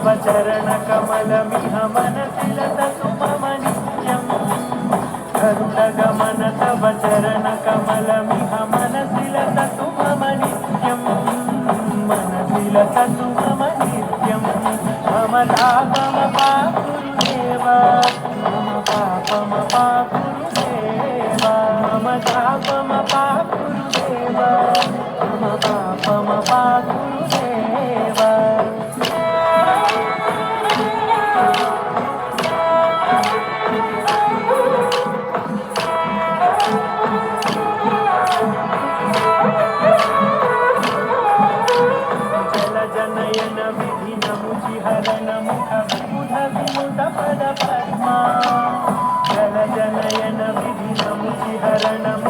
तव चरणकमलमिह मनसि लसतु मम नित्यम् गरुडगमन तव चरणकमलमिह मनसि लसतु मम नित्यम् मनसि लसतु मम नित्यम् मम गुरुदेव मम गुरुदेव मम गुरुदेव मम गुरुदेव जनयन विधि नमुचि हरण मुख विमुध विमुद पद पद्मा जल जनयन विधि नमुचि हरण